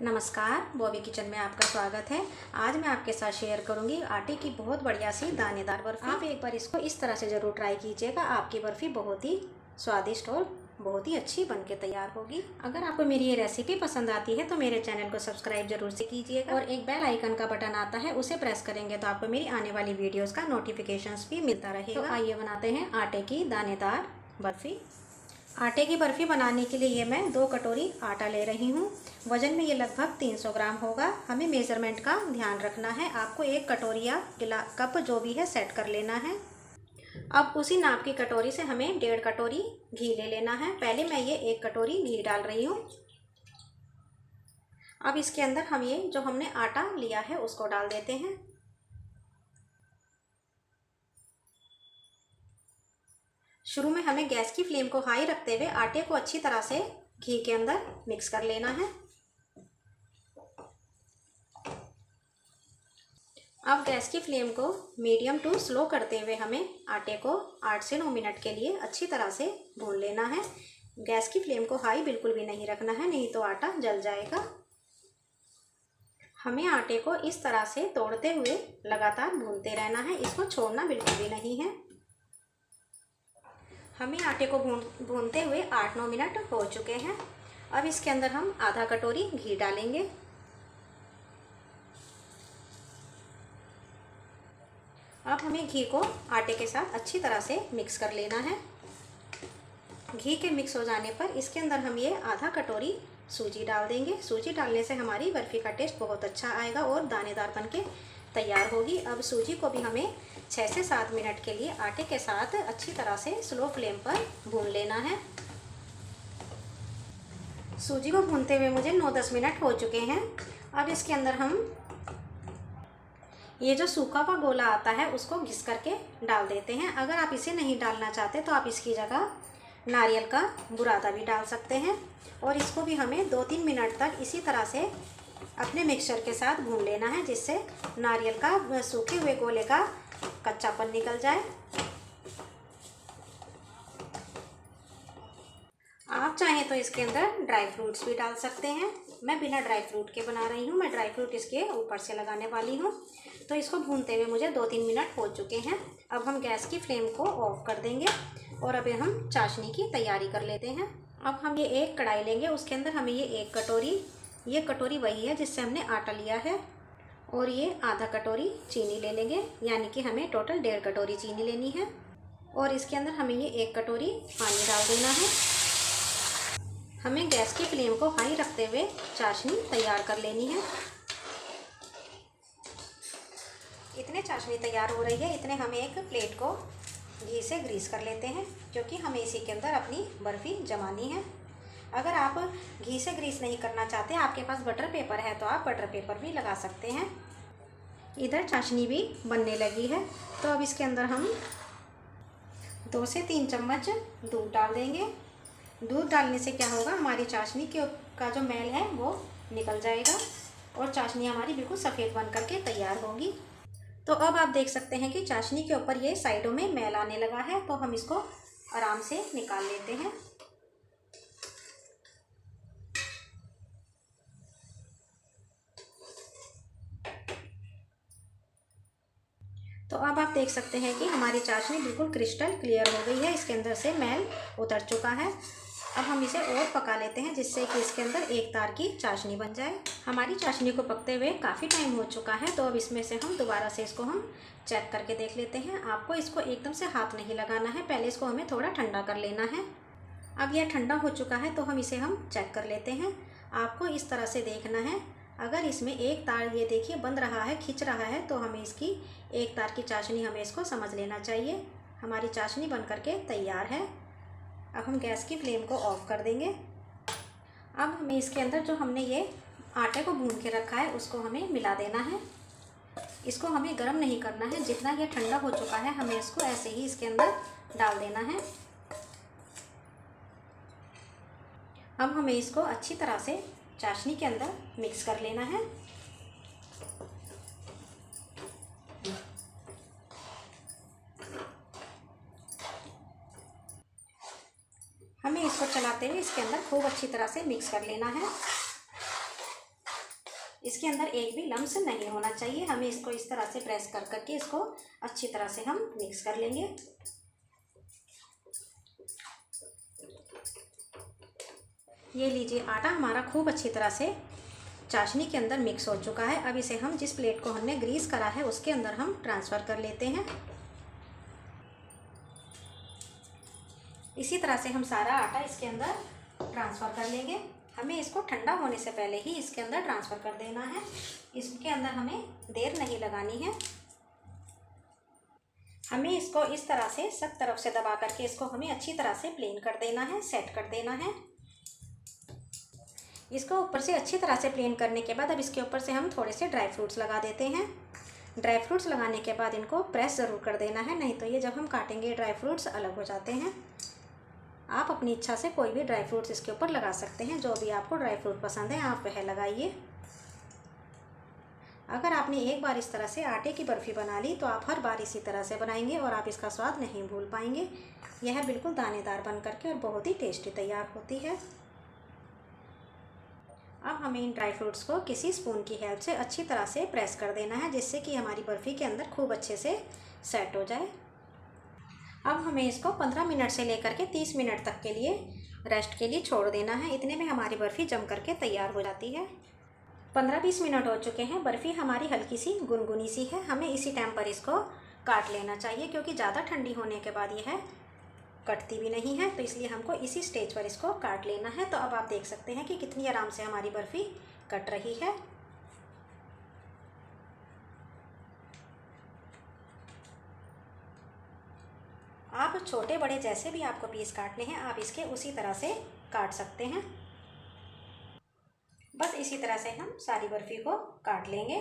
नमस्कार, बॉबी किचन में आपका स्वागत है। आज मैं आपके साथ शेयर करूंगी आटे की बहुत बढ़िया सी दानेदार बर्फ़ी। आप एक बार इसको इस तरह से ज़रूर ट्राई कीजिएगा। आपकी बर्फ़ी बहुत ही स्वादिष्ट और बहुत ही अच्छी बनके तैयार होगी। अगर आपको मेरी ये रेसिपी पसंद आती है तो मेरे चैनल को सब्सक्राइब जरूर से कीजिएगा और एक बेल आइकन का बटन आता है, उसे प्रेस करेंगे तो आपको मेरी आने वाली वीडियोज़ का नोटिफिकेशन भी मिलता रहेगा। तो आइए बनाते हैं आटे की दानेदार बर्फ़ी। आटे की बर्फ़ी बनाने के लिए ये मैं 2 कटोरी आटा ले रही हूँ। वज़न में ये लगभग 300 ग्राम होगा। हमें मेज़रमेंट का ध्यान रखना है। आपको 1 कटोरी या कप जो भी है सेट कर लेना है। अब उसी नाप की कटोरी से हमें 1.5 कटोरी घी ले लेना है। पहले मैं ये 1 कटोरी घी डाल रही हूँ। अब इसके अंदर हम ये जो हमने आटा लिया है उसको डाल देते हैं। शुरू में हमें गैस की फ्लेम को हाई रखते हुए आटे को अच्छी तरह से घी के अंदर मिक्स कर लेना है। अब गैस की फ्लेम को मीडियम टू स्लो करते हुए हमें आटे को 8 से 9 मिनट के लिए अच्छी तरह से भून लेना है। गैस की फ्लेम को हाई बिल्कुल भी नहीं रखना है, नहीं तो आटा जल जाएगा। हमें आटे को इस तरह से तोड़ते हुए लगातार भूनते रहना है, इसको छोड़ना बिल्कुल भी नहीं है। हमें आटे को भूनते हुए 8-9 मिनट हो चुके हैं। अब इसके अंदर हम आधा कटोरी घी डालेंगे। अब हमें घी को आटे के साथ अच्छी तरह से मिक्स कर लेना है। घी के मिक्स हो जाने पर इसके अंदर हम ये आधा कटोरी सूजी डाल देंगे। सूजी डालने से हमारी बर्फ़ी का टेस्ट बहुत अच्छा आएगा और दानेदार बन के तैयार होगी। अब सूजी को भी हमें 6 से 7 मिनट के लिए आटे के साथ अच्छी तरह से स्लो फ्लेम पर भून लेना है। सूजी को भूनते हुए मुझे 9-10 मिनट हो चुके हैं। अब इसके अंदर हम ये जो सूखा हुआ गोला आता है उसको घिस करके डाल देते हैं। अगर आप इसे नहीं डालना चाहते तो आप इसकी जगह नारियल का बुरादा भी डाल सकते हैं। और इसको भी हमें 2-3 मिनट तक इसी तरह से अपने मिक्सचर के साथ भून लेना है, जिससे नारियल का सूखे हुए गोले का कच्चापन निकल जाए। आप चाहें तो इसके अंदर ड्राई फ्रूट्स भी डाल सकते हैं। मैं बिना ड्राई फ्रूट के बना रही हूँ। मैं ड्राई फ्रूट इसके ऊपर से लगाने वाली हूँ। तो इसको भूनते हुए मुझे 2-3 मिनट हो चुके हैं। अब हम गैस की फ्लेम को ऑफ कर देंगे और अभी हम चाशनी की तैयारी कर लेते हैं। अब हम ये एक कढ़ाई लेंगे, उसके अंदर हमें ये कटोरी वही है जिससे हमने आटा लिया है, और ये आधा कटोरी चीनी ले लेंगे, यानी कि हमें टोटल 1.5 कटोरी चीनी लेनी है। और इसके अंदर हमें ये 1 कटोरी पानी डाल देना है। हमें गैस की फ्लेम को हाई रखते हुए चाशनी तैयार कर लेनी है। इतने चाशनी तैयार हो रही है, इतने हमें एक प्लेट को घी से ग्रीस कर लेते हैं, क्योंकि हमें इसी के अंदर अपनी बर्फ़ी जमानी है। अगर आप घी से ग्रीस नहीं करना चाहते, आपके पास बटर पेपर है तो आप बटर पेपर भी लगा सकते हैं। इधर चाशनी भी बनने लगी है, तो अब इसके अंदर हम 2 से 3 चम्मच दूध डाल देंगे। दूध डालने से क्या होगा, हमारी चाशनी का जो मैल है वो निकल जाएगा और चाशनी हमारी बिल्कुल सफ़ेद बन करके तैयार होगी। तो अब आप देख सकते हैं कि चाशनी के ऊपर ये साइडों में मैल आने लगा है, तो हम इसको आराम से निकाल लेते हैं। तो अब आप देख सकते हैं कि हमारी चाशनी बिल्कुल क्रिस्टल क्लियर हो गई है, इसके अंदर से मैल उतर चुका है। अब हम इसे और पका लेते हैं, जिससे कि इसके अंदर एक तार की चाशनी बन जाए। हमारी चाशनी को पकते हुए काफ़ी टाइम हो चुका है, तो अब इसमें से हम दोबारा से इसको हम चेक करके देख लेते हैं। आपको इसको एकदम से हाथ नहीं लगाना है, पहले इसको हमें थोड़ा ठंडा कर लेना है। अब यह ठंडा हो चुका है, तो हम इसे हम चेक कर लेते हैं। आपको इस तरह से देखना है, अगर इसमें एक तार ये देखिए बंद रहा है, खिंच रहा है, तो हमें इसकी एक तार की चाशनी हमें इसको समझ लेना चाहिए। हमारी चाशनी बन करके तैयार है। अब हम गैस की फ्लेम को ऑफ कर देंगे। अब हमें इसके अंदर जो हमने ये आटे को भून के रखा है उसको हमें मिला देना है। इसको हमें गर्म नहीं करना है, जितना ये ठंडा हो चुका है हमें इसको ऐसे ही इसके अंदर डाल देना है। अब हमें इसको अच्छी तरह से चाशनी के अंदर मिक्स कर लेना है। हमें इसको चलाते हुए इसके अंदर खूब अच्छी तरह से मिक्स कर लेना है। इसके अंदर एक भी लम्स नहीं होना चाहिए। हमें इसको इस तरह से प्रेस कर करके इसको अच्छी तरह से हम मिक्स कर लेंगे। ये लीजिए, आटा हमारा खूब अच्छी तरह से चाशनी के अंदर मिक्स हो चुका है। अब इसे हम जिस प्लेट को हमने ग्रीस करा है उसके अंदर हम ट्रांसफ़र कर लेते हैं। इसी तरह से हम सारा आटा इसके अंदर ट्रांसफ़र कर लेंगे। हमें इसको ठंडा होने से पहले ही इसके अंदर ट्रांसफ़र कर देना है। इसके अंदर हमें देर नहीं लगानी है। हमें इसको इस तरह से सब तरफ से दबा करके इसको हमें अच्छी तरह से प्लेन कर देना है, सेट कर देना है। इसको ऊपर से अच्छी तरह से प्लेन करने के बाद अब इसके ऊपर से हम थोड़े से ड्राई फ्रूट्स लगा देते हैं। ड्राई फ्रूट्स लगाने के बाद इनको प्रेस ज़रूर कर देना है, नहीं तो ये जब हम काटेंगे ड्राई फ्रूट्स अलग हो जाते हैं। आप अपनी इच्छा से कोई भी ड्राई फ्रूट्स इसके ऊपर लगा सकते हैं। जो भी आपको ड्राई फ्रूट पसंद है आप वह लगाइए। अगर आपने एक बार इस तरह से आटे की बर्फ़ी बना ली तो आप हर बार इसी तरह से बनाएंगे और आप इसका स्वाद नहीं भूल पाएंगे। यह बिल्कुल दानेदार बन करके और बहुत ही टेस्टी तैयार होती है। अब हमें इन ड्राई फ्रूट्स को किसी स्पून की हेल्प से अच्छी तरह से प्रेस कर देना है, जिससे कि हमारी बर्फ़ी के अंदर खूब अच्छे से सेट हो जाए। अब हमें इसको 15 मिनट से लेकर के 30 मिनट तक के लिए रेस्ट के लिए छोड़ देना है। इतने में हमारी बर्फ़ी जम करके तैयार हो जाती है। 15-20 मिनट हो चुके हैं। बर्फ़ी हमारी हल्की सी गुनगुनी सी है। हमें इसी टाइम पर इसको काट लेना चाहिए, क्योंकि ज़्यादा ठंडी होने के बाद यह कटती भी नहीं है, तो इसलिए हमको इसी स्टेज पर इसको काट लेना है। तो अब आप देख सकते हैं कि कितनी आराम से हमारी बर्फ़ी कट रही है। आप छोटे बड़े जैसे भी आपको पीस काटने हैं आप इसके उसी तरह से काट सकते हैं। बस इसी तरह से हम सारी बर्फ़ी को काट लेंगे।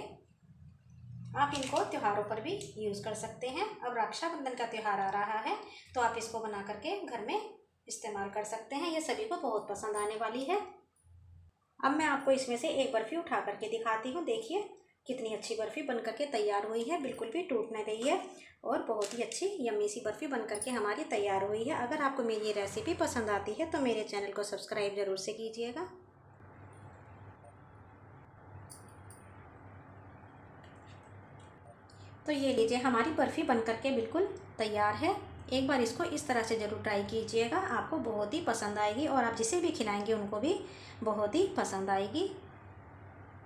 आप इनको त्योहारों पर भी यूज़ कर सकते हैं। अब रक्षाबंधन का त्यौहार आ रहा है तो आप इसको बना करके घर में इस्तेमाल कर सकते हैं। ये सभी को बहुत पसंद आने वाली है। अब मैं आपको इसमें से एक बर्फ़ी उठा करके दिखाती हूँ। देखिए कितनी अच्छी बर्फ़ी बन करके तैयार हुई है, बिल्कुल भी टूट नहीं रही है और बहुत ही अच्छी यम्मी सी बर्फ़ी बन करके हमारी तैयार हुई है। अगर आपको मेरी ये रेसिपी पसंद आती है तो मेरे चैनल को सब्सक्राइब ज़रूर से कीजिएगा। तो ये लीजिए, हमारी बर्फ़ी बन करके बिल्कुल तैयार है। एक बार इसको इस तरह से ज़रूर ट्राई कीजिएगा, आपको बहुत ही पसंद आएगी और आप जिसे भी खिलाएंगे उनको भी बहुत ही पसंद आएगी।